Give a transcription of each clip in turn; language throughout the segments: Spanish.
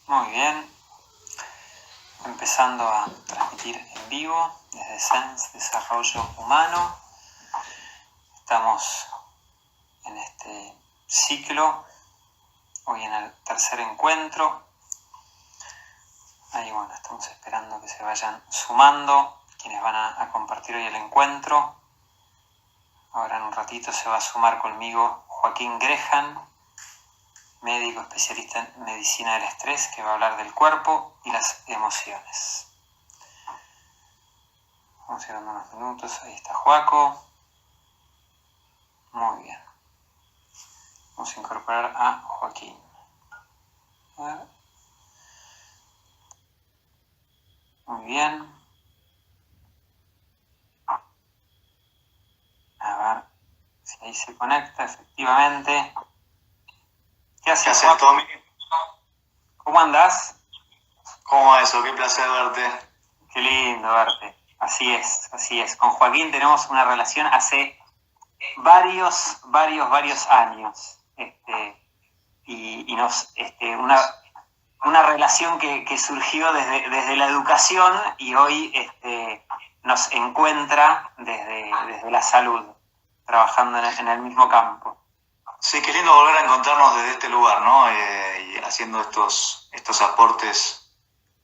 Muy bien. Empezando a transmitir en vivo desde Sense Desarrollo Humano. Estamos en este ciclo, hoy en el tercer encuentro. Ahí bueno, estamos esperando que se vayan sumando quienes van a compartir hoy el encuentro. Ahora en un ratito se va a sumar conmigo Joaquín Grehan, médico especialista en medicina del estrés, que va a hablar del cuerpo y las emociones. Vamos a ir dando unos minutos. Ahí está Joaco. Muy bien. Vamos a incorporar a Joaquín. A ver. Muy bien. A ver si ahí se conecta, efectivamente. ¿Qué haces, ¿Qué haces, Tommy? ¿Cómo andás? ¿Cómo va eso? Qué placer verte. Qué lindo verte. Así es, así es. Con Joaquín tenemos una relación hace varios años. Y nos, una relación que surgió desde la educación y hoy nos encuentra desde la salud, trabajando en el mismo campo. Sí, qué lindo volver a encontrarnos desde este lugar, ¿no? Y haciendo estos aportes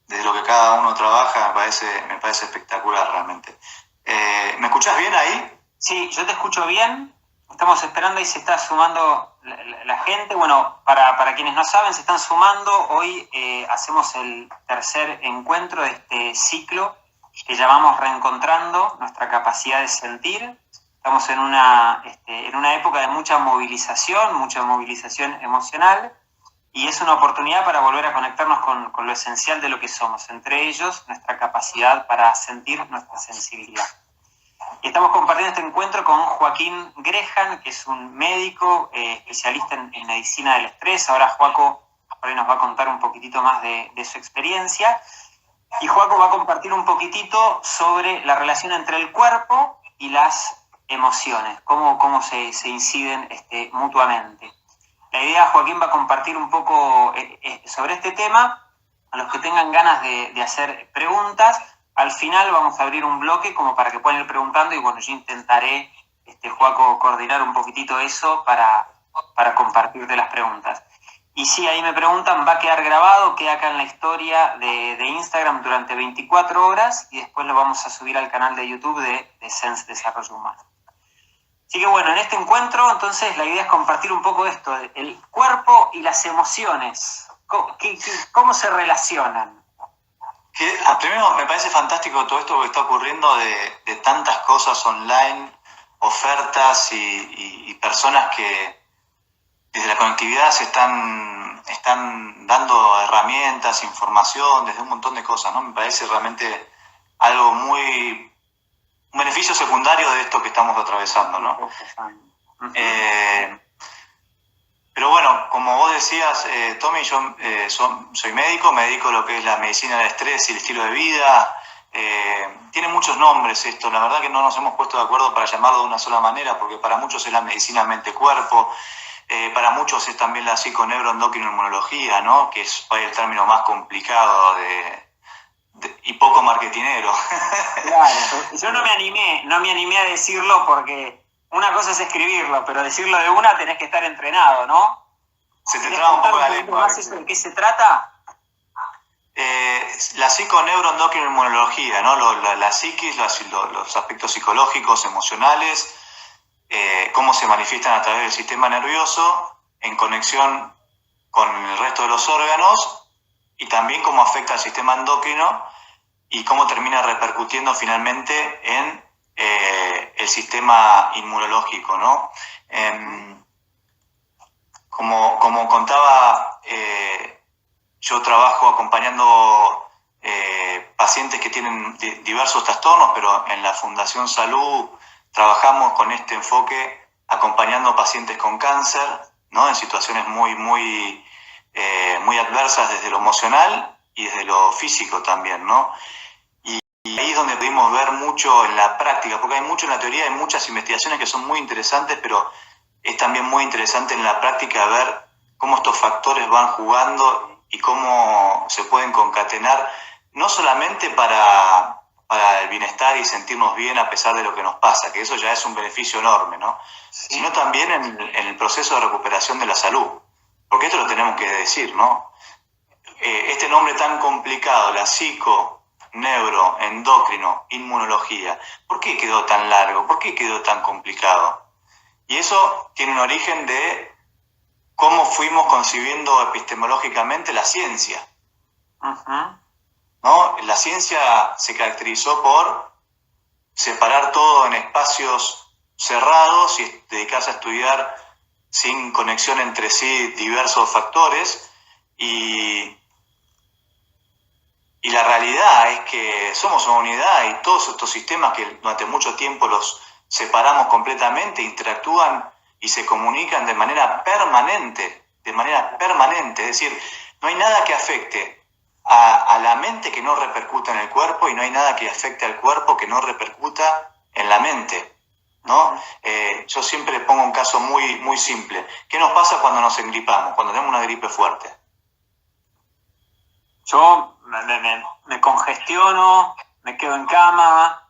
desde lo que cada uno trabaja, me parece espectacular realmente. ¿Me escuchás bien ahí? Sí, yo te escucho bien. Estamos esperando y se está sumando la gente. Bueno, para quienes no saben, se están sumando. Hoy hacemos el tercer encuentro de este ciclo que llamamos Reencontrando nuestra capacidad de sentir. Estamos en una época de mucha movilización emocional, y es una oportunidad para volver a conectarnos con lo esencial de lo que somos, entre ellos nuestra capacidad para sentir, nuestra sensibilidad. Y estamos compartiendo este encuentro con Joaquín Grehan, que es un médico especialista en medicina del estrés. Ahora Joaco por ahí nos va a contar un poquitito más de su experiencia. Y Joaco va a compartir un poquitito sobre la relación entre el cuerpo y las emociones, cómo se inciden mutuamente. La idea, Joaquín va a compartir un poco sobre este tema. A los que tengan ganas de hacer preguntas, al final vamos a abrir un bloque como para que puedan ir preguntando, y bueno, yo intentaré, Joaco, coordinar un poquitito eso para compartirte las preguntas. Y sí, ahí me preguntan, va a quedar grabado, queda acá en la historia de Instagram durante 24 horas y después lo vamos a subir al canal de YouTube de Sense Desarrollo Humano. Así que bueno, en este encuentro entonces la idea es compartir un poco esto, el cuerpo y las emociones. ¿Cómo se relacionan? Primero me parece fantástico todo esto que está ocurriendo de tantas cosas online, ofertas y personas que desde la conectividad se están dando herramientas, información, desde un montón de cosas, ¿no? Me parece realmente algo un beneficio secundario de esto que estamos atravesando, ¿no? Uh-huh. Pero bueno, como vos decías, Tommy, yo soy médico, me dedico a lo que es la medicina del estrés y el estilo de vida. Tiene muchos nombres esto, la verdad que no nos hemos puesto de acuerdo para llamarlo de una sola manera, porque para muchos es la medicina mente-cuerpo, para muchos es también la psiconeuroendocrinología, ¿no? Que es el término más complicado y poco marketinero. Claro, yo no me animé a decirlo porque una cosa es escribirlo, pero decirlo de una tenés que estar entrenado, ¿no? Se te traba un poco la lengua. ¿De qué se trata? La psiconeuroendocrinología, ¿no? La psiquis, los aspectos psicológicos, emocionales, cómo se manifiestan a través del sistema nervioso en conexión con el resto de los órganos, y también cómo afecta al sistema endocrino y cómo termina repercutiendo finalmente en el sistema inmunológico, ¿no? Como contaba, yo trabajo acompañando pacientes que tienen diversos trastornos, pero en la Fundación Salud trabajamos con este enfoque acompañando pacientes con cáncer, ¿no? En situaciones muy adversas desde lo emocional y desde lo físico también, ¿no? Y ahí es donde pudimos ver mucho en la práctica, porque hay mucho en la teoría, hay muchas investigaciones que son muy interesantes, pero es también muy interesante en la práctica ver cómo estos factores van jugando y cómo se pueden concatenar, no solamente para el bienestar y sentirnos bien a pesar de lo que nos pasa, que eso ya es un beneficio enorme, ¿no? Sí. Sino también en el proceso de recuperación de la salud, porque esto lo tenemos que decir, ¿no? Este nombre tan complicado, la psico, neuro, endocrino, inmunología, ¿por qué quedó tan largo? ¿Por qué quedó tan complicado? Y eso tiene un origen de cómo fuimos concibiendo epistemológicamente la ciencia. Uh-huh. ¿No? La ciencia se caracterizó por separar todo en espacios cerrados y dedicarse a estudiar sin conexión entre sí diversos factores, y la realidad es que somos una unidad y todos estos sistemas que durante mucho tiempo los separamos completamente interactúan y se comunican de manera permanente, es decir, no hay nada que afecte a la mente que no repercuta en el cuerpo, y no hay nada que afecte al cuerpo que no repercuta en la mente, ¿no? Yo siempre pongo un caso muy, muy simple. ¿Qué nos pasa cuando nos engripamos, cuando tenemos una gripe fuerte? Yo me congestiono, me quedo en cama.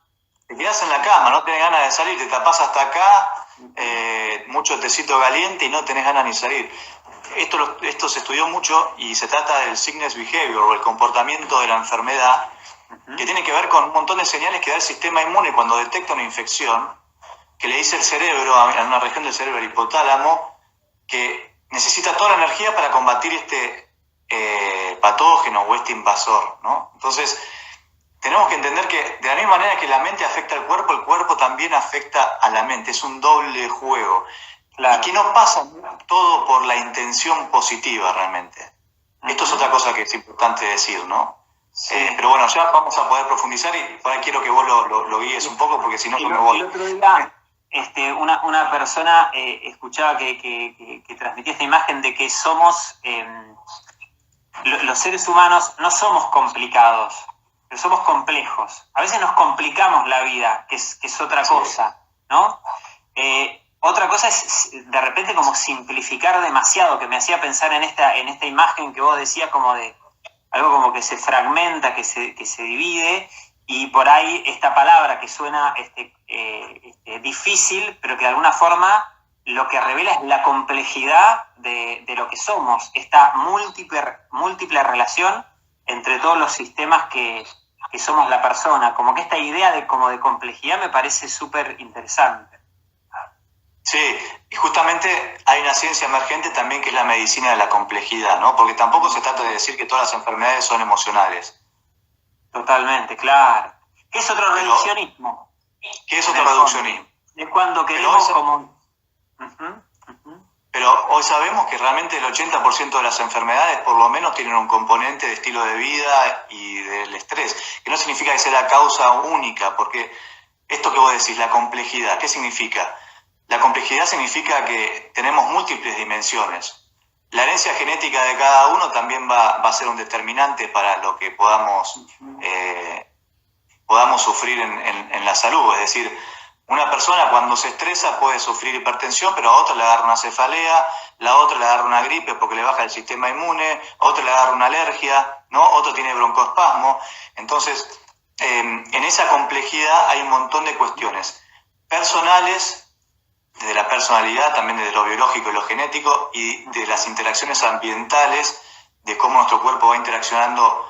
Te quedás en la cama, no tenés ganas de salir, te tapás hasta acá, mucho tecito caliente y no tenés ganas ni salir. Esto se estudió mucho y se trata del sickness behavior, o el comportamiento de la enfermedad, que tiene que ver con un montón de señales que da el sistema inmune cuando detecta una infección, que le dice el cerebro, en una región del cerebro, el hipotálamo, que necesita toda la energía para combatir este patógeno o este invasor, ¿no? Entonces, tenemos que entender que de la misma manera que la mente afecta al cuerpo, el cuerpo también afecta a la mente. Es un doble juego. Claro. Y que no pasa todo por la intención positiva realmente. Esto es otra cosa que es importante decir, ¿no? Sí. Pero bueno, ya vamos a poder profundizar, y por ahí quiero que vos lo guíes un poco, porque si no yo me voy. El otro día una persona escuchaba que transmitía esta imagen de que somos, los seres humanos no somos complicados, pero somos complejos. A veces nos complicamos la vida, que es otra cosa, ¿no? Otra cosa es de repente como simplificar demasiado, que me hacía pensar en esta imagen que vos decías, como de algo como que se fragmenta, que se divide, y por ahí esta palabra que suena difícil, pero que de alguna forma lo que revela es la complejidad de lo que somos, esta múltiple relación entre todos los sistemas que somos la persona. Como que esta idea de complejidad me parece súper interesante. Sí, y justamente hay una ciencia emergente también que es la medicina de la complejidad, ¿no? Porque tampoco se trata de decir que todas las enfermedades son emocionales. Totalmente, claro. ¿Qué es otro reduccionismo? ¿Qué es otro reduccionismo? Es cuando queremos como... Pero hoy sabemos que realmente el 80% de las enfermedades por lo menos tienen un componente de estilo de vida y del estrés, que no significa que sea la causa única, porque esto que vos decís, la complejidad, ¿qué significa? La complejidad significa que tenemos múltiples dimensiones. La herencia genética de cada uno también va a ser un determinante para lo que podamos sufrir en la salud. Es decir, una persona cuando se estresa puede sufrir hipertensión, pero a otra le agarra una cefalea, la otra le agarra una gripe porque le baja el sistema inmune, a otra le agarra una alergia, ¿no? Otro tiene broncoespasmo. Entonces, en esa complejidad hay un montón de cuestiones personales, desde la personalidad, también desde lo biológico y lo genético, y de las interacciones ambientales, de cómo nuestro cuerpo va interaccionando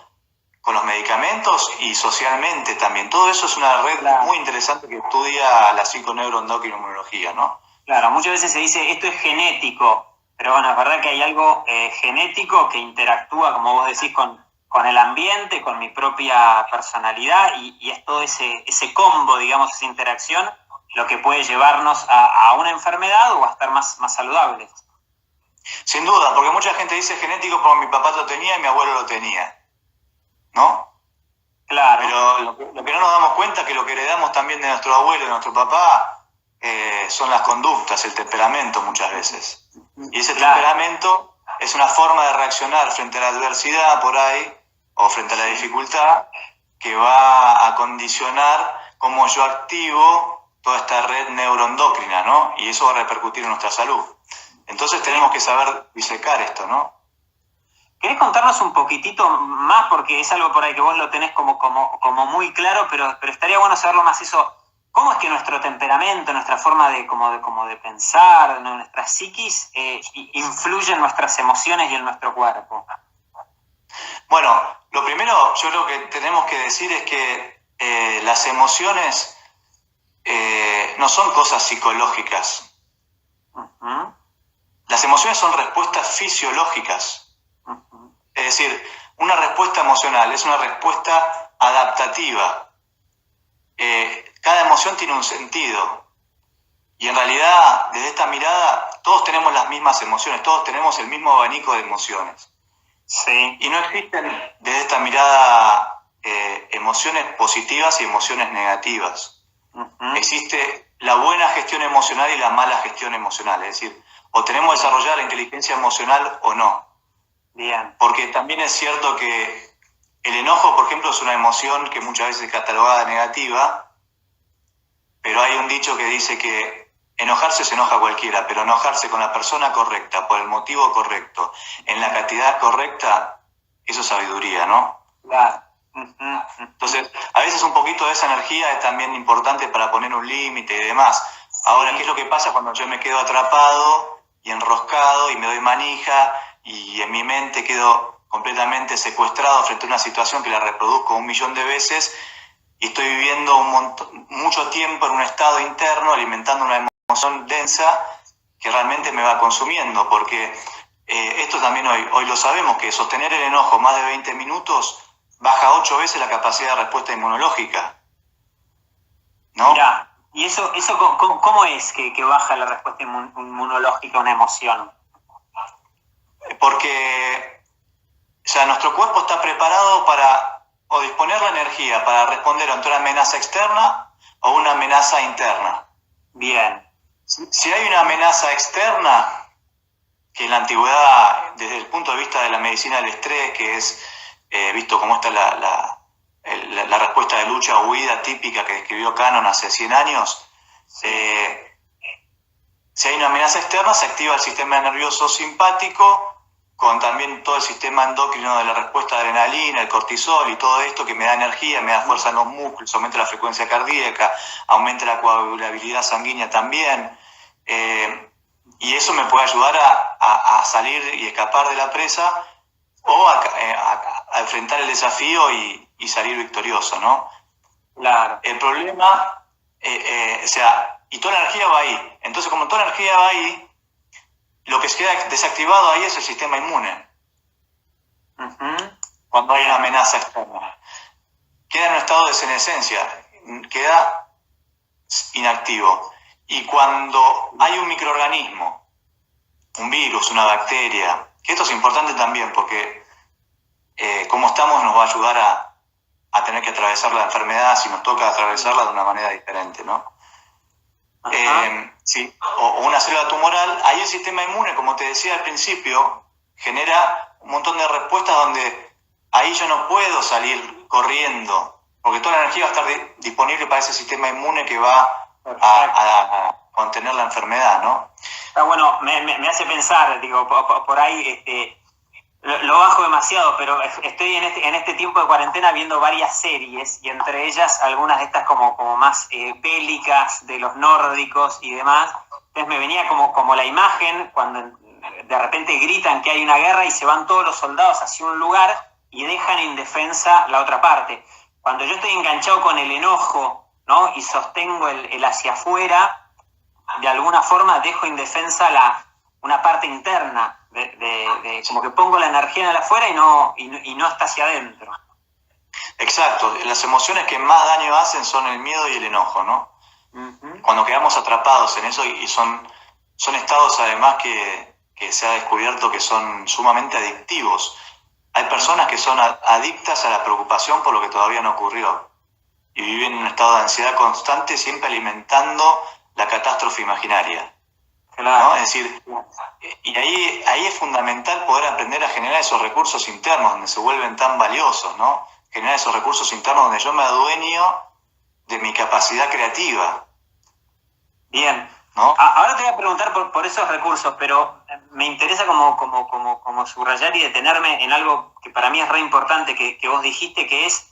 con los medicamentos y socialmente también. Todo eso es una red muy interesante que estudia la psiconeuroendocrinología, ¿no? Claro, muchas veces se dice esto es genético, pero bueno, es verdad que hay algo genético que interactúa, como vos decís, con el ambiente, con mi propia personalidad, y es todo ese combo, digamos, esa interacción, lo que puede llevarnos a una enfermedad o a estar más saludables. Sin duda, porque mucha gente dice genético porque mi papá lo tenía y mi abuelo lo tenía, ¿no? Claro. Pero lo que no nos damos cuenta es que lo que heredamos también de nuestro abuelo y de nuestro papá son las conductas, el temperamento muchas veces. Y ese temperamento es una forma de reaccionar frente a la adversidad por ahí, o frente a la dificultad, que va a condicionar cómo yo activo toda esta red neuroendocrina, ¿no? Y eso va a repercutir en nuestra salud. Entonces tenemos que saber disecar esto, ¿no? ¿Querés contarnos un poquitito más? Porque es algo por ahí que vos lo tenés como muy claro, pero estaría bueno saberlo más eso. ¿Cómo es que nuestro temperamento, nuestra forma de pensar, ¿no? Nuestra psiquis, influye en nuestras emociones y en nuestro cuerpo? Bueno, lo primero yo creo que tenemos que decir es que las emociones no son cosas psicológicas. Uh-huh. Las emociones son respuestas fisiológicas. Uh-huh. Es decir, una respuesta emocional es una respuesta adaptativa. Cada emoción tiene un sentido. Y en realidad, desde esta mirada, todos tenemos las mismas emociones, todos tenemos el mismo abanico de emociones. Sí. Y no existen desde esta mirada emociones positivas y emociones negativas. Uh-huh. Existe la buena gestión emocional y la mala gestión emocional. Es decir, o tenemos desarrollada la inteligencia emocional o no. Bien. Porque también es cierto que el enojo, por ejemplo, es una emoción que muchas veces es catalogada negativa, pero hay un dicho que dice que enojarse se enoja cualquiera, pero enojarse con la persona correcta, por el motivo correcto, en la cantidad correcta, eso es sabiduría, ¿no? Claro. Entonces, a veces un poquito de esa energía es también importante para poner un límite y demás. Ahora, ¿qué es lo que pasa cuando yo me quedo atrapado y enroscado y me doy manija y en mi mente quedo completamente secuestrado frente a una situación que la reproduzco 1.000.000 de veces y estoy viviendo mucho tiempo en un estado interno alimentando una emoción densa que realmente me va consumiendo? Porque esto también hoy lo sabemos, que sostener el enojo más de 20 minutos baja 8 veces la capacidad de respuesta inmunológica, ¿no? Mirá, ¿y eso cómo es que baja la respuesta inmunológica a una emoción? Porque nuestro cuerpo está preparado para o disponer la energía para responder ante una amenaza externa o una amenaza interna. Bien. Si hay una amenaza externa, que en la antigüedad, desde el punto de vista de la medicina del estrés, que es visto como esta la respuesta de lucha o huida típica que describió Cannon hace 100 años, si hay una amenaza externa, se activa el sistema nervioso simpático, con también todo el sistema endocrino de la respuesta de adrenalina, el cortisol y todo esto que me da energía, me da fuerza en los músculos, aumenta la frecuencia cardíaca, aumenta la coagulabilidad sanguínea también, y eso me puede ayudar a salir y escapar de la presa o a enfrentar el desafío y salir victorioso, ¿no? Claro. El problema, y toda la energía va ahí. Entonces, como toda la energía va ahí, lo que se queda desactivado ahí es el sistema inmune. Uh-huh. Cuando hay una amenaza externa. Queda en un estado de senescencia, queda inactivo. Y cuando hay un microorganismo, un virus, una bacteria, que esto es importante también porque como estamos nos va a ayudar a tener que atravesar la enfermedad si nos toca atravesarla de una manera diferente, ¿no? Sí, o una célula tumoral, ahí el sistema inmune, como te decía al principio, genera un montón de respuestas donde ahí yo no puedo salir corriendo, porque toda la energía va a estar disponible para ese sistema inmune que va a contener la enfermedad, ¿no? Bueno, me hace pensar, digo, por ahí lo bajo demasiado, pero estoy en este tiempo de cuarentena viendo varias series y entre ellas algunas de estas como más bélicas de los nórdicos y demás. Entonces me venía como la imagen cuando de repente gritan que hay una guerra y se van todos los soldados hacia un lugar y dejan indefensa la otra parte. Cuando yo estoy enganchado con el enojo, ¿no? Y sostengo el hacia afuera, de alguna forma dejo indefensa una parte interna, como que pongo la energía en el afuera y no está hacia adentro. Exacto, las emociones que más daño hacen son el miedo y el enojo, ¿no? Uh-huh. Cuando quedamos atrapados en eso y son estados además que se ha descubierto que son sumamente adictivos. Hay personas que son adictas a la preocupación por lo que todavía no ocurrió y viven en un estado de ansiedad constante, siempre alimentando la catástrofe imaginaria. Claro. ¿No? Es decir, y ahí es fundamental poder aprender a generar esos recursos internos donde se vuelven tan valiosos, ¿no? Generar esos recursos internos donde yo me adueño de mi capacidad creativa. Bien, ¿no? Ahora te voy a preguntar por esos recursos, pero me interesa como subrayar y detenerme en algo que para mí es re importante que vos dijiste, que es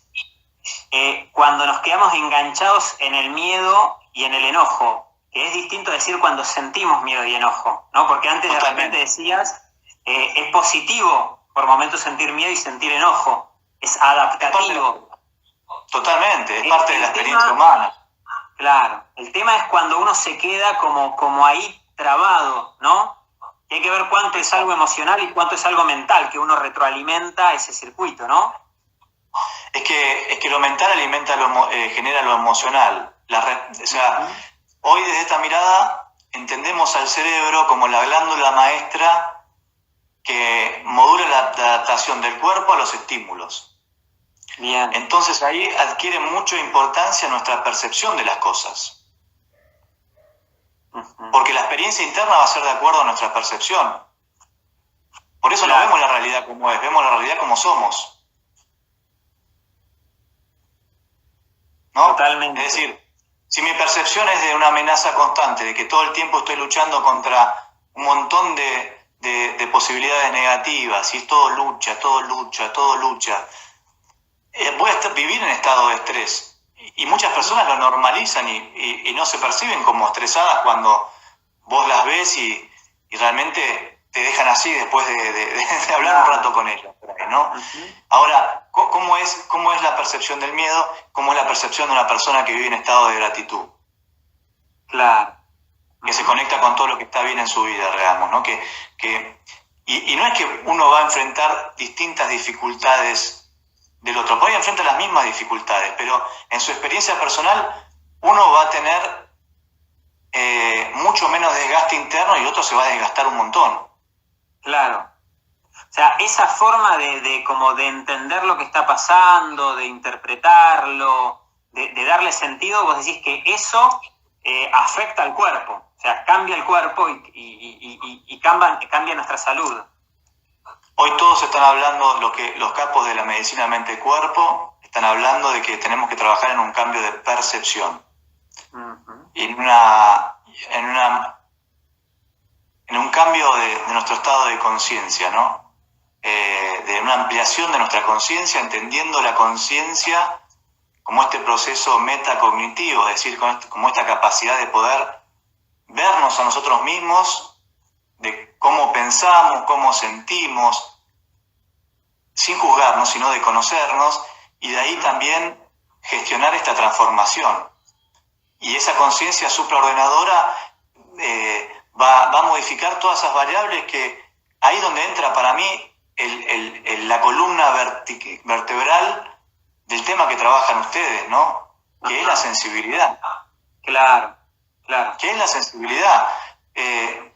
cuando nos quedamos enganchados en el miedo y en el enojo, que es distinto a decir cuando sentimos miedo y enojo, ¿no? Porque antes de repente decías, es positivo por momentos sentir miedo y sentir enojo, es adaptativo. Totalmente, es parte de la experiencia humana. Claro, el tema es cuando uno se queda como ahí trabado, ¿no? Y hay que ver cuánto es algo emocional y cuánto es algo mental, que uno retroalimenta ese circuito, ¿no? Es que lo mental alimenta genera lo emocional. O sea, hoy desde esta mirada entendemos al cerebro como la glándula maestra que modula la adaptación del cuerpo a los estímulos. Bien. Entonces ahí adquiere mucha importancia nuestra percepción de las cosas. Porque la experiencia interna va a ser de acuerdo a nuestra percepción. Por eso no vemos la realidad como es, vemos la realidad como somos. ¿No? Totalmente. Es decir, si mi percepción es de una amenaza constante, de que todo el tiempo estoy luchando contra un montón de posibilidades negativas, y es todo lucha, voy a vivir en estado de estrés. Y muchas personas lo normalizan y no se perciben como estresadas cuando vos las ves y realmente te dejan así después de hablar un rato con ellas, ¿no? Ahora, ¿cómo es la percepción del miedo? ¿Cómo es la percepción de una persona que vive en estado de gratitud? Claro. Que se conecta con todo lo que está bien en su vida, digamos, ¿no? Y no es que uno va a enfrentar distintas dificultades del otro. Por ahí enfrenta las mismas dificultades, pero en su experiencia personal uno va a tener mucho menos desgaste interno y el otro se va a desgastar un montón. Claro. O sea, esa forma de entender lo que está pasando, de interpretarlo, de darle sentido, vos decís que eso afecta al cuerpo. O sea, cambia el cuerpo y cambia nuestra salud. Hoy todos están hablando, los capos de la medicina mente-cuerpo, están hablando de que tenemos que trabajar en un cambio de percepción. Y en un cambio de nuestro estado de conciencia, ¿no? De una ampliación de nuestra conciencia, entendiendo la conciencia como este proceso metacognitivo, es decir, como esta capacidad de poder vernos a nosotros mismos, de cómo pensamos, cómo sentimos, sin juzgarnos, sino de conocernos, y de ahí también gestionar esta transformación. Y esa conciencia supraordenadora va a modificar todas esas variables que ahí donde entra para mí la columna vertebral del tema que trabajan ustedes, ¿no? Que es la sensibilidad. Claro. ¿Qué es la sensibilidad?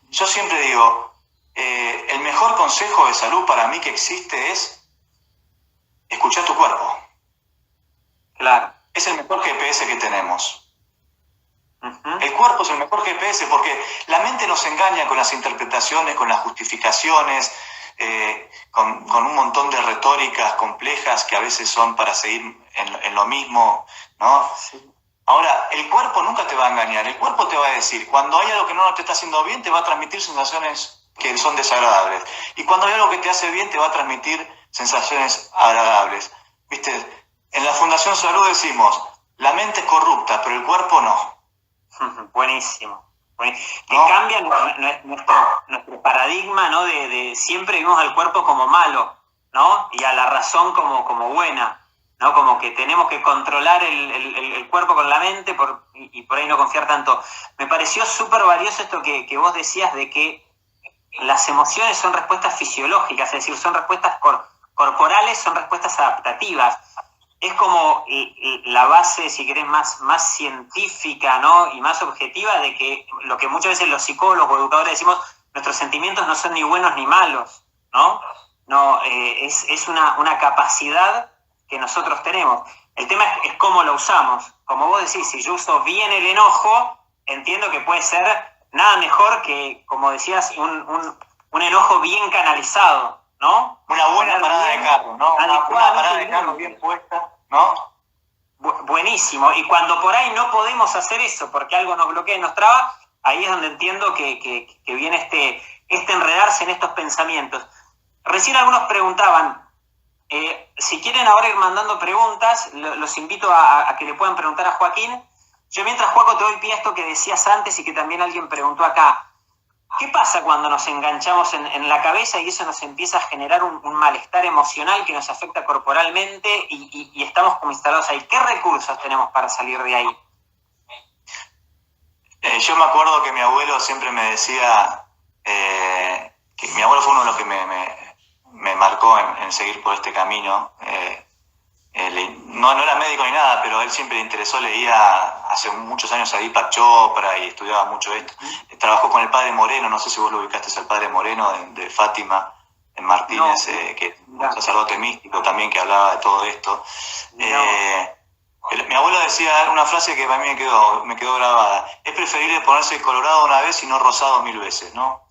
Yo siempre digo, el mejor consejo de salud para mí que existe es escuchar tu cuerpo. Claro. Es el mejor GPS que tenemos. El cuerpo es el mejor GPS porque la mente nos engaña con las interpretaciones, con las justificaciones, con un montón de retóricas complejas que a veces son para seguir en lo mismo, ¿no? Sí. Ahora, el cuerpo nunca te va a engañar. El cuerpo te va a decir, cuando hay algo que no te está haciendo bien, te va a transmitir sensaciones que son desagradables. Y cuando hay algo que te hace bien, te va a transmitir sensaciones agradables. ¿Viste? En la Fundación Salud decimos, la mente es corrupta, pero el cuerpo no. Buenísimo. Que ¿no? Cambia nuestro paradigma, ¿no? De siempre vimos al cuerpo como malo, ¿no? Y a la razón como buena. ¿No? Como que tenemos que controlar el cuerpo con la mente y por ahí no confiar tanto. Me pareció súper valioso esto que vos decías de que las emociones son respuestas fisiológicas, es decir, son respuestas corporales, son respuestas adaptativas. Es como la base, si querés, más científica, ¿no? Y más objetiva de que lo que muchas veces los psicólogos o educadores decimos, nuestros sentimientos no son ni buenos ni malos, ¿no? No, es una capacidad que nosotros tenemos. El tema es cómo lo usamos. Como vos decís, si yo uso bien el enojo, entiendo que puede ser nada mejor que, como decías, un enojo bien canalizado, ¿no? Una buena parada de carro, ¿no? Una parada de carro bien puesta, ¿no? Buenísimo. Y cuando por ahí no podemos hacer eso porque algo nos bloquea y nos traba, ahí es donde entiendo que viene este enredarse en estos pensamientos. Recién algunos preguntaban, si quieren ahora ir mandando preguntas, los invito a que le puedan preguntar a Joaquín. Yo mientras, Joaco, te doy pie a esto que decías antes y que también alguien preguntó acá. ¿Qué pasa cuando nos enganchamos en la cabeza y eso nos empieza a generar un malestar emocional que nos afecta corporalmente y estamos como instalados ahí? ¿Qué recursos tenemos para salir de ahí? Yo me acuerdo que mi abuelo siempre me decía, que mi abuelo fue uno de los que me marcó en seguir por este camino. No era médico ni nada, pero a él siempre le interesó, leía hace muchos años a Deepak Chopra y estudiaba mucho esto. Trabajó con el padre Moreno, no sé si vos lo ubicaste, es el padre Moreno de Fátima, en Martínez, que es un sacerdote místico también que hablaba de todo esto. Mi abuelo decía una frase que para mí me quedó grabada: es preferible ponerse colorado una vez y no rosado 1000 veces, ¿no?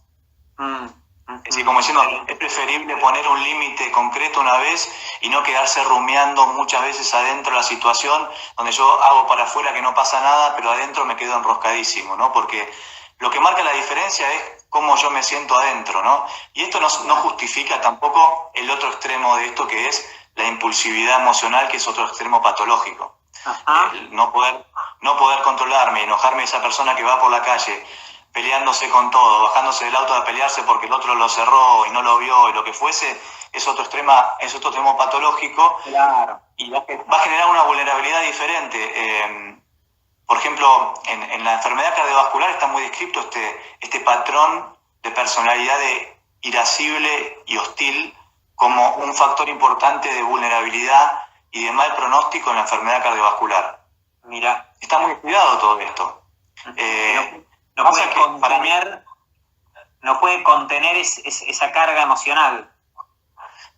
Es decir, como diciendo, es preferible poner un límite concreto una vez y no quedarse rumiando muchas veces adentro de la situación, donde yo hago para afuera que no pasa nada, pero adentro me quedo enroscadísimo, ¿no? Porque lo que marca la diferencia es cómo yo me siento adentro, ¿no? Y esto no justifica tampoco el otro extremo de esto, que es la impulsividad emocional, que es otro extremo patológico. No poder controlarme, enojarme de esa persona que va por la calle peleándose con todo, bajándose del auto a pelearse porque el otro lo cerró y no lo vio y lo que fuese, es otro extremo patológico. Claro. Y va a generar una vulnerabilidad diferente. Por ejemplo, en la enfermedad cardiovascular está muy descrito este patrón de personalidad de irascible y hostil como un factor importante de vulnerabilidad y de mal pronóstico en la enfermedad cardiovascular. Mira, está muy cuidado todo esto. No puede contener esa carga emocional.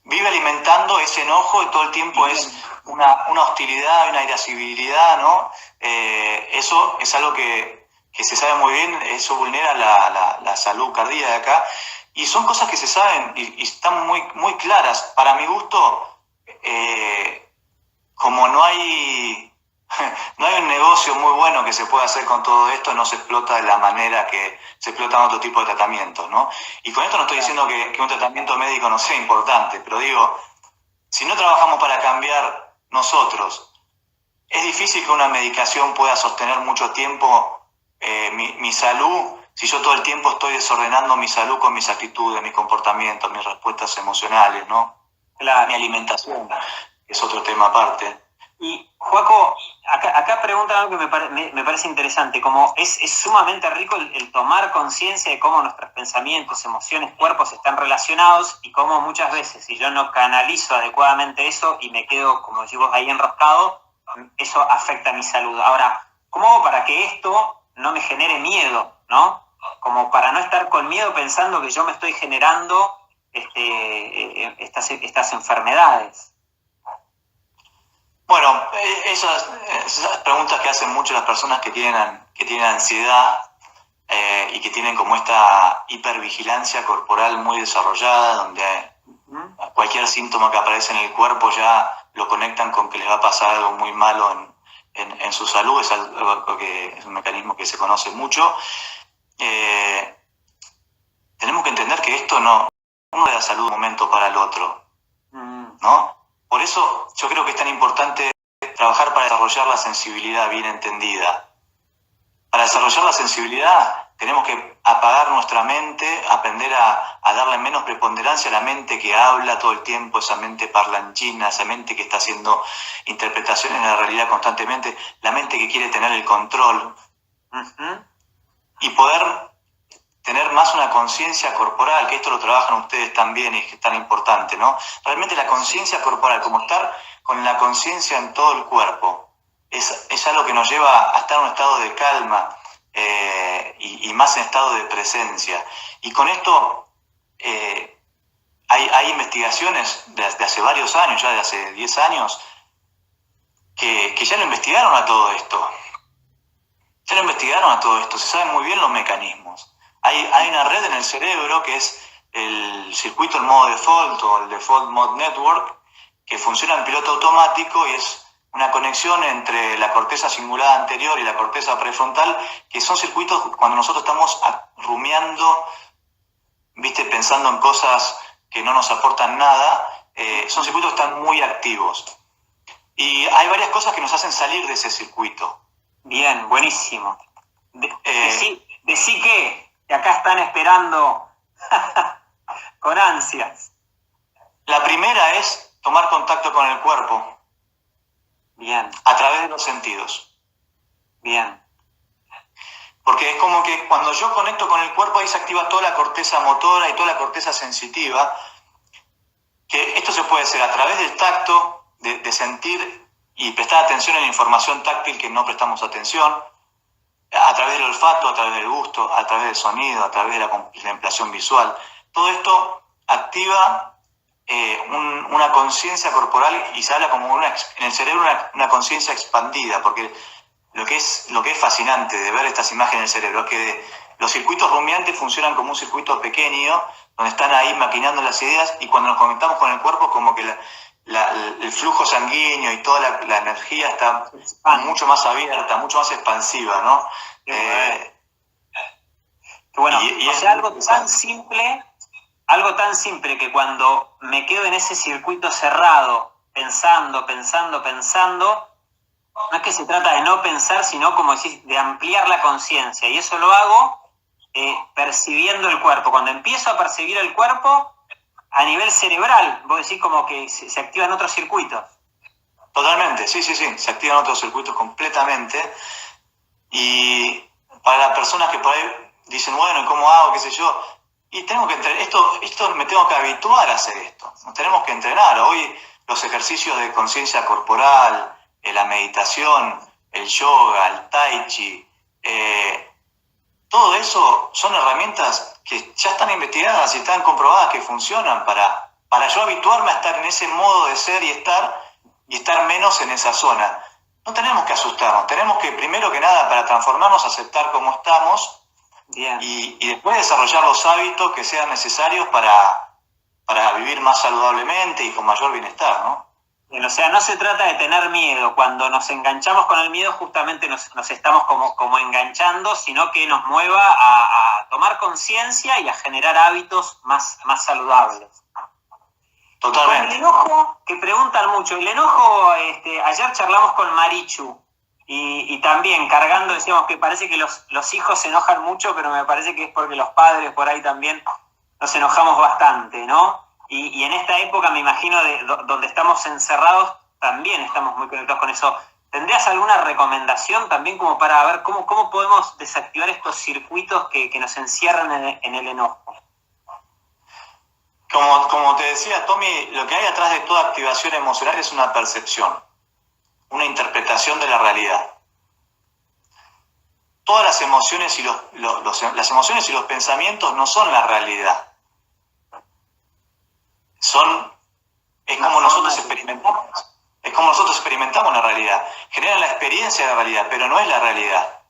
Vive alimentando ese enojo y todo el tiempo es una hostilidad, una irascibilidad, ¿no? Eso es algo que se sabe muy bien, eso vulnera la salud cardíaca, y son cosas que se saben y están muy, muy claras. Para mi gusto, como no hay un negocio muy bueno que se pueda hacer con todo esto, no se explota de la manera que se explotan otro tipo de tratamientos, ¿no? Y con esto no estoy diciendo que un tratamiento médico no sea importante, pero digo, si no trabajamos para cambiar nosotros, es difícil que una medicación pueda sostener mucho tiempo mi salud, si yo todo el tiempo estoy desordenando mi salud con mis actitudes, mis comportamientos, mis respuestas emocionales, ¿no? Claro. Mi alimentación, que es otro tema aparte. Y, Joaco, acá preguntan algo que me parece interesante, como es sumamente rico el tomar conciencia de cómo nuestros pensamientos, emociones, cuerpos están relacionados y cómo muchas veces, si yo no canalizo adecuadamente eso y me quedo, como decimos, ahí enroscado, eso afecta a mi salud. Ahora, ¿cómo hago para que esto no me genere miedo, ¿no? Como para no estar con miedo pensando que yo me estoy generando estas enfermedades. Bueno, esas preguntas que hacen mucho las personas que tienen ansiedad y que tienen como esta hipervigilancia corporal muy desarrollada, donde cualquier síntoma que aparece en el cuerpo ya lo conectan con que les va a pasar algo muy malo en su salud. Es algo que es un mecanismo que se conoce mucho. Tenemos que entender que esto no da salud de un momento para el otro, ¿no? Por eso yo creo que es tan importante trabajar para desarrollar la sensibilidad bien entendida. Para desarrollar la sensibilidad tenemos que apagar nuestra mente, aprender a darle menos preponderancia a la mente que habla todo el tiempo, esa mente parlanchina, esa mente que está haciendo interpretaciones de la realidad constantemente, la mente que quiere tener el control. Y poder tener más una conciencia corporal, que esto lo trabajan ustedes también y es que es tan importante, ¿no? Realmente la conciencia corporal, como estar con la conciencia en todo el cuerpo, es algo que nos lleva a estar en un estado de calma y más en estado de presencia. Y con esto hay investigaciones de hace varios años, ya de hace 10 años, que ya lo investigaron a todo esto. Se saben muy bien los mecanismos. Hay una red en el cerebro que es el circuito en modo default o el Default Mode Network, que funciona en piloto automático y es una conexión entre la corteza cingulada anterior y la corteza prefrontal, que son circuitos cuando nosotros estamos rumiando, ¿viste? Pensando en cosas que no nos aportan nada, son circuitos que están muy activos. Y hay varias cosas que nos hacen salir de ese circuito. Bien, buenísimo. Decí que acá están esperando con ansias. La primera es tomar contacto con el cuerpo. Bien. A través de los sentidos. Bien. Porque es como que cuando yo conecto con el cuerpo, ahí se activa toda la corteza motora y toda la corteza sensitiva, que esto se puede hacer a través del tacto, de sentir y prestar atención a la información táctil que no prestamos atención, a través del olfato, a través del gusto, a través del sonido, a través de la contemplación visual. Todo esto activa una conciencia corporal y se habla como en el cerebro una conciencia expandida, porque lo que es fascinante de ver estas imágenes en el cerebro es que los circuitos rumiantes funcionan como un circuito pequeño donde están ahí maquinando las ideas, y cuando nos conectamos con el cuerpo como que el flujo sanguíneo y toda la energía está mucho más abierta, mucho más expansiva, ¿no? Bueno, o sea, algo tan simple que cuando me quedo en ese circuito cerrado, pensando, no es que se trata de no pensar, sino, como decís, de ampliar la conciencia. Y eso lo hago percibiendo el cuerpo. Cuando empiezo a percibir el cuerpo, a nivel cerebral, vos decís como que se activan otros circuitos. Totalmente, sí, se activan otros circuitos completamente. Y para las personas que por ahí dicen, bueno, ¿cómo hago? ¿Qué sé yo? Y tengo que entrenar, esto me tengo que habituar a hacer esto. Nos tenemos que entrenar. Hoy los ejercicios de conciencia corporal, la meditación, el yoga, el tai chi, todo eso son herramientas que ya están investigadas y están comprobadas que funcionan para yo habituarme a estar en ese modo de ser y estar menos en esa zona. No tenemos que asustarnos, tenemos que, primero que nada, para transformarnos, aceptar cómo estamos. Bien. Y después desarrollar los hábitos que sean necesarios para vivir más saludablemente y con mayor bienestar, ¿no? Bien, o sea, no se trata de tener miedo. Cuando nos enganchamos con el miedo, justamente nos estamos como enganchando, sino que nos mueva a tomar conciencia y a generar hábitos más saludables. Totalmente. Con el enojo, que preguntan mucho, el enojo, ayer charlamos con Marichu, y también cargando, decíamos que parece que los hijos se enojan mucho, pero me parece que es porque los padres por ahí también nos enojamos bastante, ¿no? Y en esta época, me imagino, donde estamos encerrados, también estamos muy conectados con eso. ¿Tendrías alguna recomendación también como para ver cómo podemos desactivar estos circuitos que nos encierran en el enojo? Como te decía, Tommy, lo que hay atrás de toda activación emocional es una percepción, una interpretación de la realidad. Todas las emociones y las emociones y los pensamientos no son la realidad. Es como nosotros experimentamos la realidad. Generan la experiencia de la realidad, pero no es la realidad.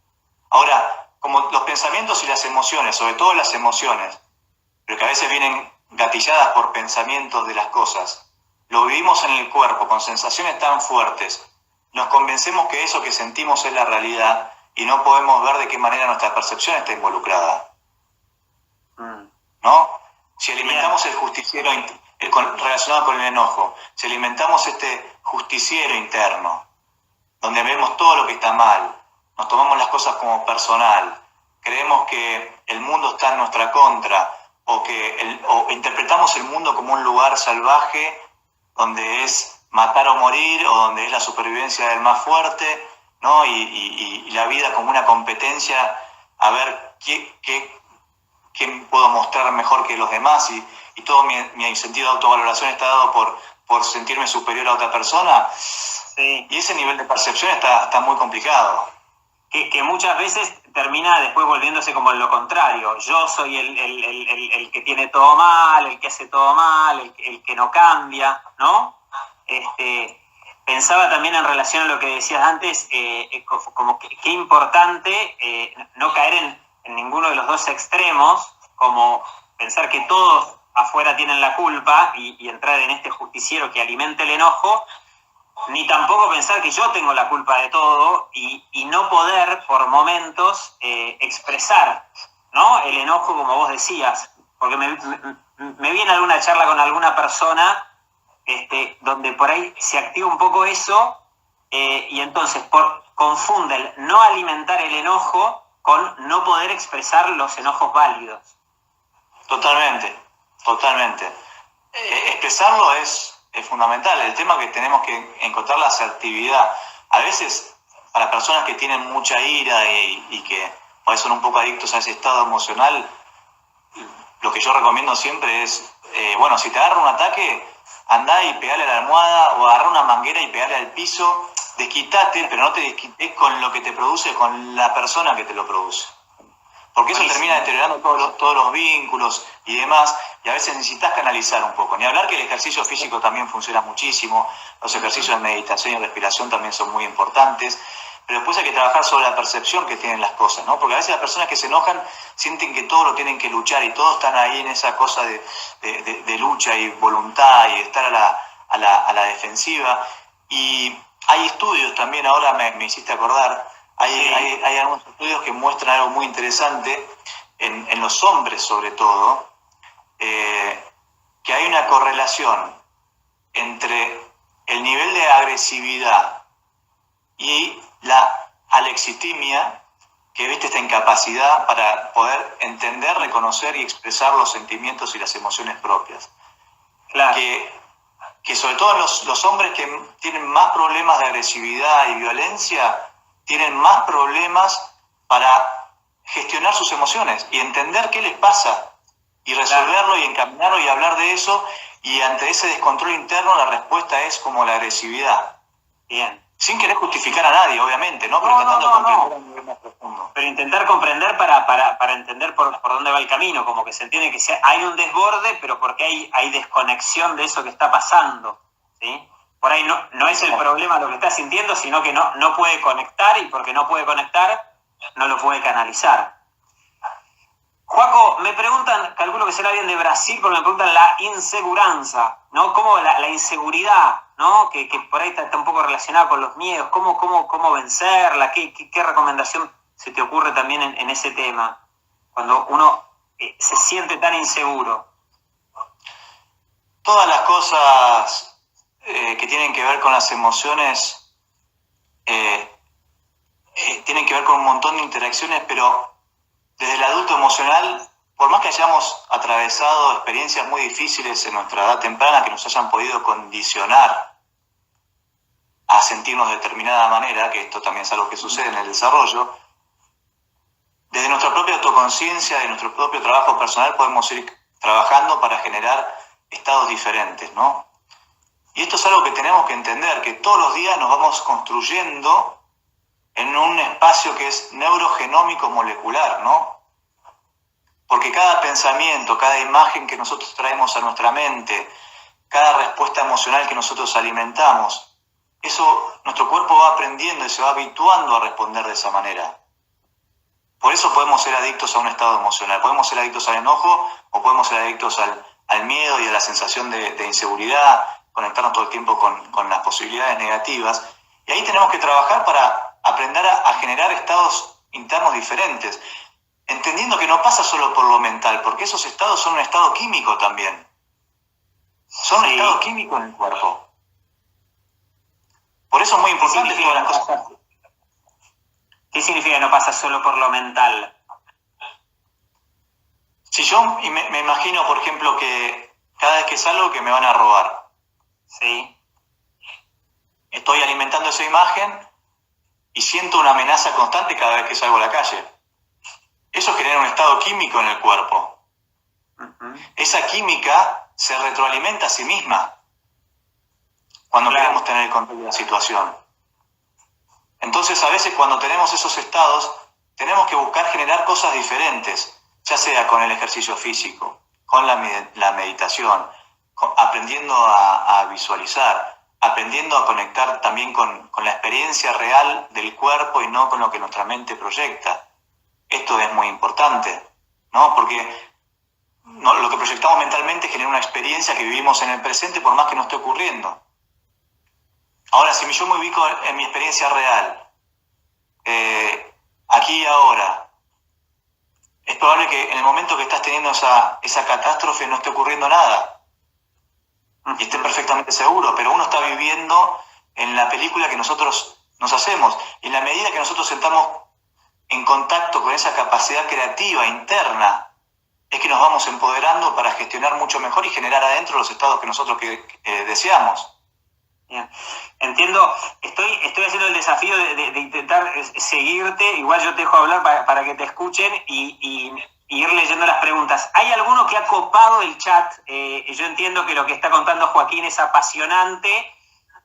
Ahora, como los pensamientos y las emociones, sobre todo las emociones, pero que a veces vienen gatilladas por pensamientos de las cosas, lo vivimos en el cuerpo con sensaciones tan fuertes, nos convencemos que eso que sentimos es la realidad y no podemos ver de qué manera nuestra percepción está involucrada. ¿No? Si alimentamos el justiciero relacionado con el enojo, si alimentamos este justiciero interno, donde vemos todo lo que está mal, nos tomamos las cosas como personal, creemos que el mundo está en nuestra contra, o interpretamos el mundo como un lugar salvaje donde es matar o morir, o donde es la supervivencia del más fuerte, ¿no? Y la vida como una competencia a ver quién puedo mostrar mejor que los demás, y todo mi sentido de autovaloración está dado por sentirme superior a otra persona. Sí. Y ese nivel de percepción está muy complicado. Que muchas veces termina después volviéndose como lo contrario. Yo soy el que tiene todo mal, el que hace todo mal, el que no cambia, ¿no? Pensaba también en relación a lo que decías antes, como qué importante no caer en ninguno de los dos extremos, como pensar que todos afuera tienen la culpa y entrar en este justiciero que alimenta el enojo, ni tampoco pensar que yo tengo la culpa de todo y no poder por momentos expresar, ¿no?, el enojo, como vos decías, porque me viene alguna charla con alguna persona donde por ahí se activa un poco eso y entonces confunde el no alimentar el enojo con no poder expresar los enojos válidos. Totalmente, totalmente. Expresarlo es fundamental. El tema es que tenemos que encontrar la asertividad. A veces, para personas que tienen mucha ira y que por ahí son un poco adictos a ese estado emocional, lo que yo recomiendo siempre es, bueno, si te agarra un ataque, andá y pegale a la almohada o agarrá una manguera y pegale al piso, desquitate, pero no te desquites con lo que te produce, con la persona que te lo produce. Porque eso termina deteriorando todos los vínculos y demás, y a veces necesitas canalizar un poco. Ni hablar que el ejercicio físico también funciona muchísimo, los ejercicios de meditación y respiración también son muy importantes, pero después hay que trabajar sobre la percepción que tienen las cosas, ¿no? Porque a veces las personas que se enojan sienten que todo lo tienen que luchar y todos están ahí en esa cosa de lucha y voluntad y de estar a la defensiva. Y hay estudios también, ahora me hiciste acordar, hay algunos estudios que muestran algo muy interesante en los hombres sobre todo, que hay una correlación entre el nivel de agresividad y la alexitimia, que viste esta incapacidad para poder entender, reconocer y expresar los sentimientos y las emociones propias. Claro. Que sobre todo en los hombres que tienen más problemas de agresividad y violencia, tienen más problemas para gestionar sus emociones y entender qué les pasa y resolverlo y encaminarlo y hablar de eso, y ante ese descontrol interno la respuesta es como la agresividad. Bien. Sin querer justificar a nadie, obviamente, ¿no? Pero tratando de comprender a un nivel más profundo. Pero intentar comprender para entender por dónde va el camino, como que se entiende que hay un desborde, pero porque hay desconexión de eso que está pasando, ¿sí? Por ahí no es el problema lo que está sintiendo, sino que no puede conectar, y porque no puede conectar, no lo puede canalizar. Joaco, me preguntan, calculo que será alguien de Brasil, porque me preguntan la inseguranza, ¿no? Cómo la inseguridad, ¿no? Que por ahí está un poco relacionada con los miedos, cómo vencerla, qué recomendación se te ocurre también en ese tema, cuando uno se siente tan inseguro. Todas las cosas que tienen que ver con las emociones tienen que ver con un montón de interacciones, pero desde el adulto emocional, por más que hayamos atravesado experiencias muy difíciles en nuestra edad temprana que nos hayan podido condicionar a sentirnos de determinada manera, que esto también es algo que sucede en el desarrollo, desde nuestra propia autoconciencia, de nuestro propio trabajo personal, podemos ir trabajando para generar estados diferentes, ¿no? Y esto es algo que tenemos que entender, que todos los días nos vamos construyendo en un espacio que es neurogenómico molecular, ¿no? Porque cada pensamiento, cada imagen que nosotros traemos a nuestra mente, cada respuesta emocional que nosotros alimentamos, eso nuestro cuerpo va aprendiendo y se va habituando a responder de esa manera. Por eso podemos ser adictos a un estado emocional, podemos ser adictos al enojo o podemos ser adictos al miedo y a la sensación de inseguridad, conectarnos todo el tiempo con las posibilidades negativas. Y ahí tenemos que trabajar para aprender a generar estados internos diferentes, entendiendo que no pasa solo por lo mental, porque esos estados son un estado químico también. Son un estado químico en el cuerpo. Por eso es muy importante que las cosas... ¿Qué significa que no pasa solo por lo mental? Si yo me imagino, por ejemplo, que cada vez que salgo que me van a robar. Sí. Estoy alimentando esa imagen y siento una amenaza constante cada vez que salgo a la calle. Eso genera un estado químico en el cuerpo. Uh-huh. Esa química se retroalimenta a sí misma cuando queremos tener el control de la situación. Entonces, a veces cuando tenemos esos estados, tenemos que buscar generar cosas diferentes, ya sea con el ejercicio físico, con la meditación, aprendiendo a visualizar, aprendiendo a conectar también con la experiencia real del cuerpo y no con lo que nuestra mente proyecta. Esto es muy importante, ¿no? Porque lo que proyectamos mentalmente genera una experiencia que vivimos en el presente por más que no esté ocurriendo. Ahora, si yo me ubico en mi experiencia real, aquí y ahora, es probable que en el momento que estás teniendo esa catástrofe no esté ocurriendo nada. Y esté perfectamente seguro, pero uno está viviendo en la película que nosotros nos hacemos. Y en la medida que nosotros estamos en contacto con esa capacidad creativa interna, es que nos vamos empoderando para gestionar mucho mejor y generar adentro los estados que nosotros deseamos. Bien. Entiendo, estoy haciendo el desafío de intentar seguirte, igual yo te dejo hablar para que te escuchen y ir leyendo las preguntas. ¿Hay alguno que ha copado el chat? Yo entiendo que lo que está contando Joaquín es apasionante,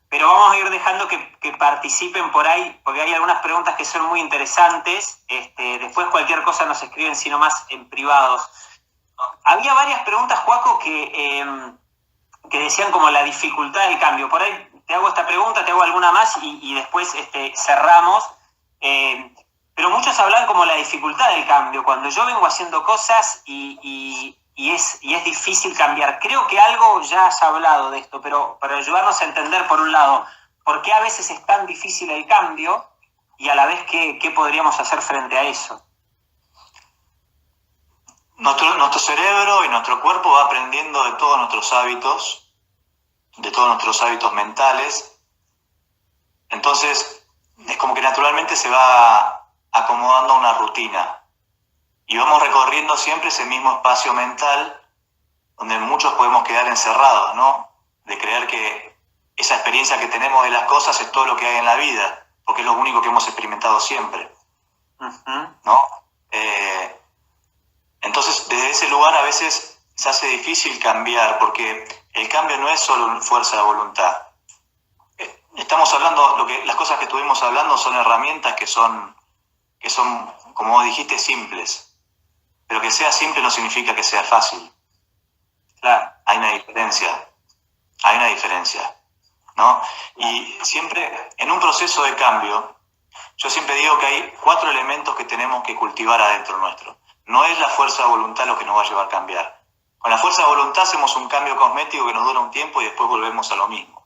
pero vamos a ir dejando que participen por ahí, porque hay algunas preguntas que son muy interesantes. Después cualquier cosa nos escriben, sino más en privados. Había varias preguntas, Joaco, que decían como la dificultad del cambio. Por ahí te hago esta pregunta, te hago alguna más y después cerramos. Pero muchos hablan como la dificultad del cambio. Cuando yo vengo haciendo cosas y es difícil cambiar. Creo que algo ya has hablado de esto, pero para ayudarnos a entender, por un lado, por qué a veces es tan difícil el cambio y a la vez qué podríamos hacer frente a eso. Nuestro cerebro y nuestro cuerpo va aprendiendo de todos nuestros hábitos mentales. Entonces, es como que naturalmente se va acomodando a una rutina. Y vamos recorriendo siempre ese mismo espacio mental donde muchos podemos quedar encerrados, ¿no? De creer que esa experiencia que tenemos de las cosas es todo lo que hay en la vida, porque es lo único que hemos experimentado siempre, ¿no? Entonces, desde ese lugar a veces se hace difícil cambiar, porque el cambio no es solo fuerza de voluntad. Estamos hablando, las cosas que estuvimos hablando son herramientas que son, como vos dijiste, simples. Pero que sea simple no significa que sea fácil. Claro. Hay una diferencia, ¿no? Y siempre, en un proceso de cambio, yo siempre digo que hay 4 elementos que tenemos que cultivar adentro nuestro. No es la fuerza de voluntad lo que nos va a llevar a cambiar. Con la fuerza de voluntad hacemos un cambio cosmético que nos dura un tiempo y después volvemos a lo mismo.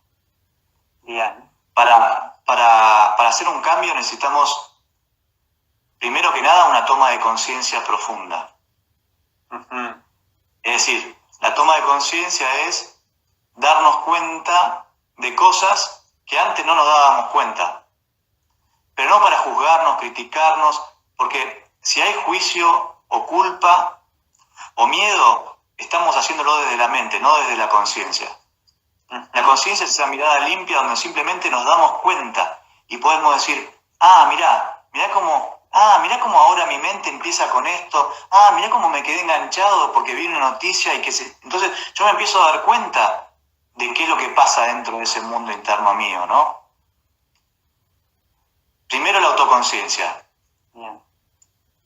Bien. Para hacer un cambio necesitamos, primero que nada, una toma de conciencia profunda. Es decir, la toma de conciencia es darnos cuenta de cosas que antes no nos dábamos cuenta. Pero no para juzgarnos, criticarnos, porque si hay juicio o culpa o miedo, estamos haciéndolo desde la mente, no desde la conciencia. La conciencia es esa mirada limpia donde simplemente nos damos cuenta y podemos decir, mirá cómo ahora mi mente empieza con esto, mirá cómo me quedé enganchado porque vi una noticia Entonces yo me empiezo a dar cuenta de qué es lo que pasa dentro de ese mundo interno mío, ¿no? Primero la autoconciencia. Bien.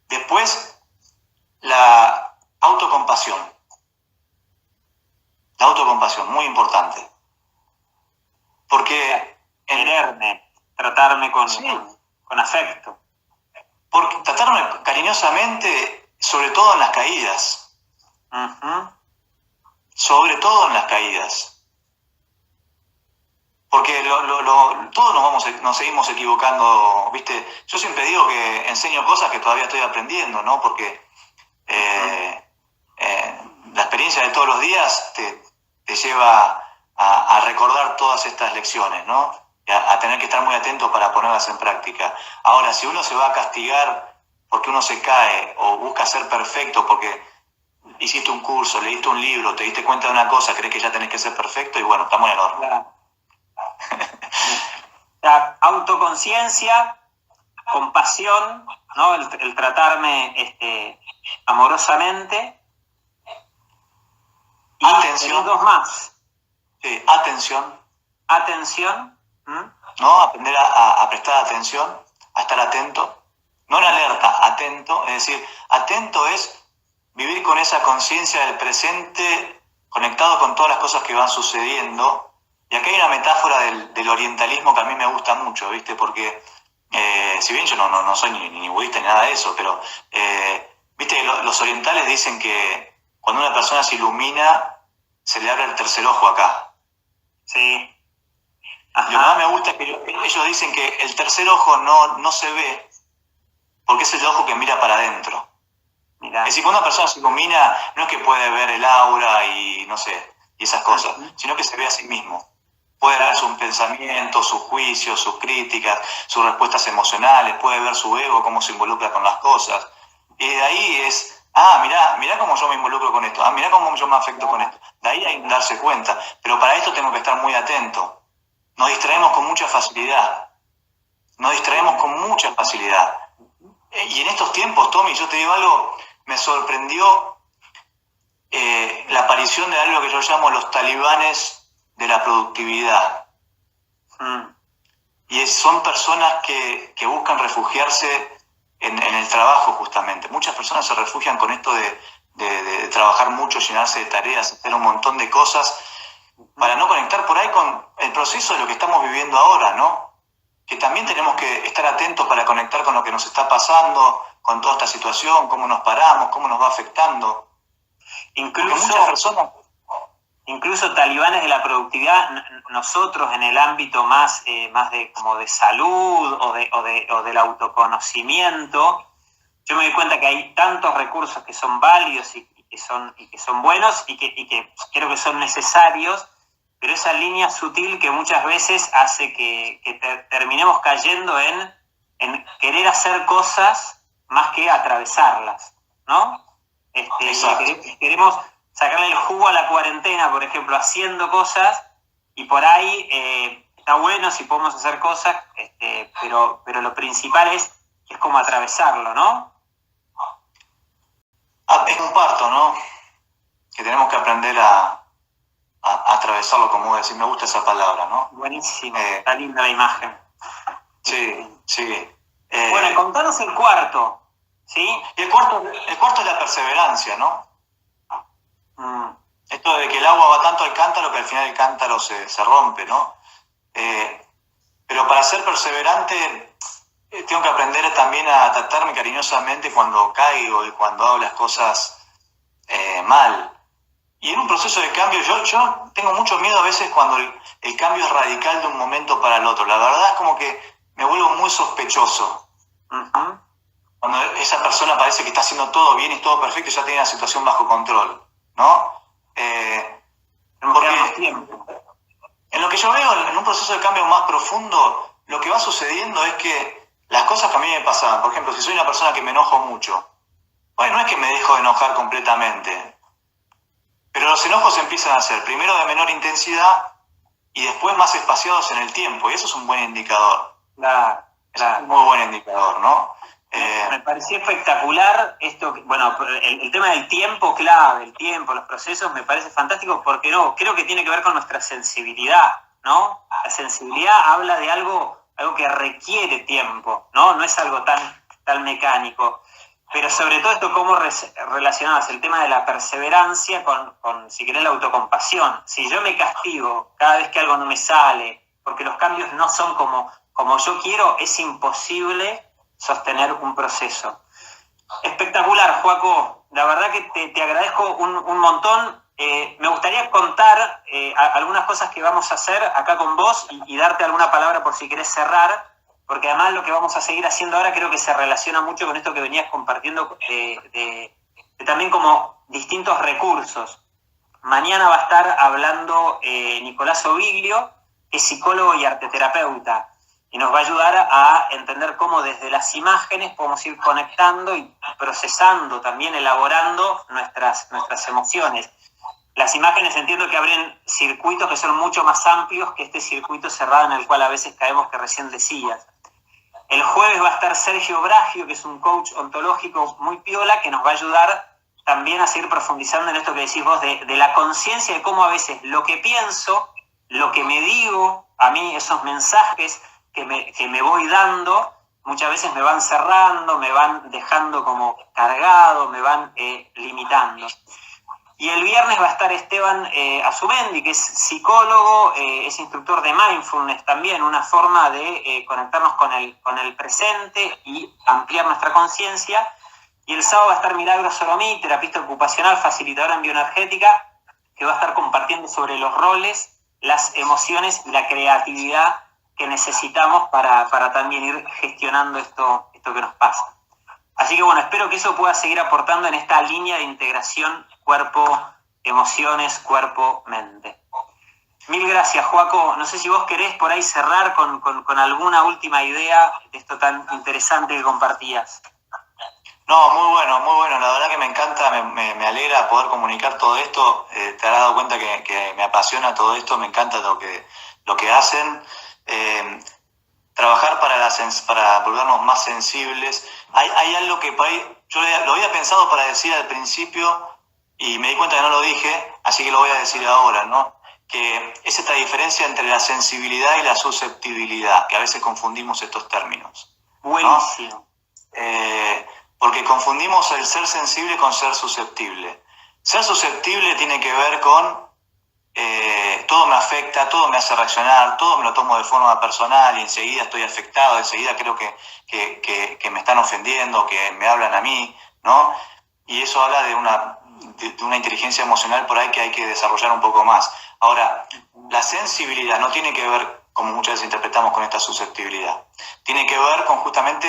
Después la autocompasión. La autocompasión, muy importante. Porque quererme, tratarme con afecto. Porque tratarme cariñosamente, sobre todo en las caídas. Sobre todo en las caídas. Porque todos nos seguimos equivocando, ¿viste? Yo siempre digo que enseño cosas que todavía estoy aprendiendo, ¿no? Porque la experiencia de todos los días te lleva a recordar todas estas lecciones, ¿no? Y a tener que estar muy atento para ponerlas en práctica. Ahora, si uno se va a castigar porque uno se cae o busca ser perfecto porque hiciste un curso, leíste un libro, te diste cuenta de una cosa, crees que ya tenés que ser perfecto y bueno, estamos en el horno. Claro. La autoconciencia, compasión, ¿no? El tratarme amorosamente. Y atención. 2 más. Sí, atención. Atención. ¿No? Aprender a prestar atención, a estar atento. No en alerta, atento. Es decir, atento es vivir con esa conciencia del presente, conectado con todas las cosas que van sucediendo. Y acá hay una metáfora del orientalismo que a mí me gusta mucho, ¿viste? Porque, si bien yo no soy ni budista ni nada de eso, pero, ¿viste? Los orientales dicen que cuando una persona se ilumina, se le abre el tercer ojo acá. Sí. Lo que más me gusta es que ellos dicen que el tercer ojo no se ve porque es el ojo que mira para adentro. Mirá. Es decir, cuando una persona se ilumina, no es que puede ver el aura y no sé, y esas cosas, sino que se ve a sí mismo. Puede ver sus pensamientos, sus juicios, sus críticas, sus respuestas emocionales, puede ver su ego, cómo se involucra con las cosas. Y de ahí es, mirá cómo yo me involucro con esto, mirá cómo yo me afecto con esto. De ahí hay que darse cuenta. Pero para esto tengo que estar muy atento. Nos distraemos con mucha facilidad. Y en estos tiempos, Tommy, yo te digo algo, me sorprendió la aparición de algo que yo llamo los talibanes de la productividad. Y son personas que buscan refugiarse en el trabajo, justamente. Muchas personas se refugian con esto de trabajar mucho, llenarse de tareas, hacer un montón de cosas, para no conectar por ahí con el proceso de lo que estamos viviendo ahora, ¿no? Que también tenemos que estar atentos para conectar con lo que nos está pasando, con toda esta situación, cómo nos paramos, cómo nos va afectando. Incluso talibanes de la productividad, nosotros en el ámbito más de salud o del autoconocimiento, yo me doy cuenta que hay tantos recursos que son válidos y que son buenos y que creo que son necesarios, pero esa línea sutil que muchas veces hace que terminemos cayendo en querer hacer cosas más que atravesarlas, ¿no? Queremos sacarle el jugo a la cuarentena, por ejemplo, haciendo cosas, y por ahí está bueno si podemos hacer cosas, pero lo principal es como atravesarlo, ¿no? Es un parto, ¿no? Que tenemos que aprender a atravesarlo, como decir, me gusta esa palabra, ¿no? Buenísimo, está linda la imagen. Sí. Bueno, contanos el cuarto, ¿sí? Y el cuarto es la perseverancia, ¿no? Esto de que el agua va tanto al cántaro que al final el cántaro se rompe, ¿no? Pero para ser perseverante tengo que aprender también a tratarme cariñosamente cuando caigo y cuando hago las cosas mal. Y en un proceso de cambio, yo tengo mucho miedo a veces cuando el cambio es radical de un momento para el otro. La verdad es como que me vuelvo muy sospechoso. Cuando esa persona parece que está haciendo todo bien y todo perfecto y ya tiene la situación bajo control, ¿no? Porque en lo que yo veo, en un proceso de cambio más profundo, lo que va sucediendo es que las cosas que a mí me pasaban, por ejemplo, si soy una persona que me enojo mucho, bueno, no es que me dejo de enojar completamente, pero los enojos empiezan a ser primero de menor intensidad y después más espaciados en el tiempo, y eso es un buen indicador. Claro. Es un muy buen indicador, ¿no? Me pareció espectacular esto, bueno, el tema del tiempo clave, el tiempo, los procesos, me parece fantástico porque creo que tiene que ver con nuestra sensibilidad, ¿no? La sensibilidad habla de algo que requiere tiempo, ¿no? No es algo tan mecánico. Pero sobre todo esto, cómo relacionabas el tema de la perseverancia con, si querés, la autocompasión. Si yo me castigo cada vez que algo no me sale, porque los cambios no son como yo quiero, es imposible sostener un proceso. Espectacular, Joaco. La verdad que te agradezco un montón. Me gustaría contar algunas cosas que vamos a hacer acá con vos y darte alguna palabra por si querés cerrar, porque además lo que vamos a seguir haciendo ahora creo que se relaciona mucho con esto que venías compartiendo de también como distintos recursos. Mañana va a estar hablando Nicolás Oviglio, que es psicólogo y arteterapeuta, y nos va a ayudar a entender cómo desde las imágenes podemos ir conectando y procesando, también elaborando nuestras emociones. Las imágenes entiendo que abren circuitos que son mucho más amplios que este circuito cerrado en el cual a veces caemos, que recién decías. El jueves va a estar Sergio Bragio, que es un coach ontológico muy piola, que nos va a ayudar también a seguir profundizando en esto que decís vos, de la conciencia de cómo a veces lo que pienso, lo que me digo, a mí esos mensajes que me voy dando, muchas veces me van cerrando, me van dejando como cargado, me van limitando. Y el viernes va a estar Esteban Azumendi, que es psicólogo, es instructor de mindfulness también, una forma de conectarnos con el presente y ampliar nuestra conciencia. Y el sábado va a estar Milagro Soromí, terapista ocupacional, facilitadora en bioenergética, que va a estar compartiendo sobre los roles las emociones y la creatividad que necesitamos para también ir gestionando esto que nos pasa. Así que bueno, espero que eso pueda seguir aportando en esta línea de integración cuerpo-emociones, cuerpo-mente. Mil gracias, Joaco. No sé si vos querés por ahí cerrar con alguna última idea de esto tan interesante que compartías. No, muy bueno. La verdad que me encanta, me alegra poder comunicar todo esto. Te has dado cuenta que me apasiona todo esto, me encanta lo que hacen. Trabajar para volvernos más sensibles. Hay algo que por ahí, yo lo había pensado para decir al principio y me di cuenta que no lo dije, así que lo voy a decir ahora, ¿no? Que es esta diferencia entre la sensibilidad y la susceptibilidad, que a veces confundimos estos términos, ¿no? Buenísimo. Porque confundimos el ser sensible con ser susceptible. Ser susceptible tiene que ver con todo me afecta, todo me hace reaccionar, todo me lo tomo de forma personal y enseguida estoy afectado, enseguida creo que me están ofendiendo, que me hablan a mí, ¿no? Y eso habla de una inteligencia emocional por ahí que hay que desarrollar un poco más. Ahora, la sensibilidad no tiene que ver, como muchas veces interpretamos, con esta susceptibilidad. Tiene que ver con justamente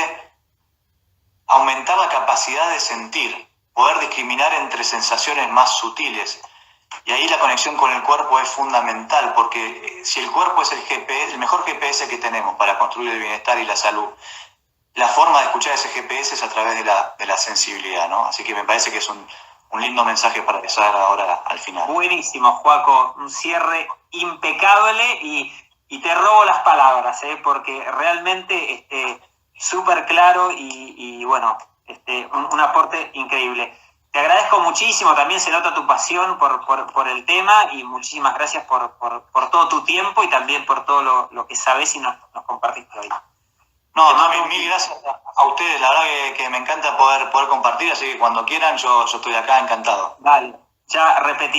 aumentar la capacidad de sentir, poder discriminar entre sensaciones más sutiles. Y ahí la conexión con el cuerpo es fundamental, porque si el cuerpo es el GPS, el mejor GPS que tenemos para construir el bienestar y la salud, la forma de escuchar ese GPS es a través de la sensibilidad, ¿no? Así que me parece que es un lindo mensaje para empezar ahora al final. Buenísimo, Joaco. Un cierre impecable y te robo las palabras, porque realmente súper claro y bueno, un aporte increíble. Te agradezco muchísimo, también se nota tu pasión por el tema y muchísimas gracias por todo tu tiempo y también por todo lo que sabes y nos compartiste hoy. No, mil gracias a ustedes, la verdad que me encanta poder compartir, así que cuando quieran yo estoy acá encantado. Dale, ya repetiré.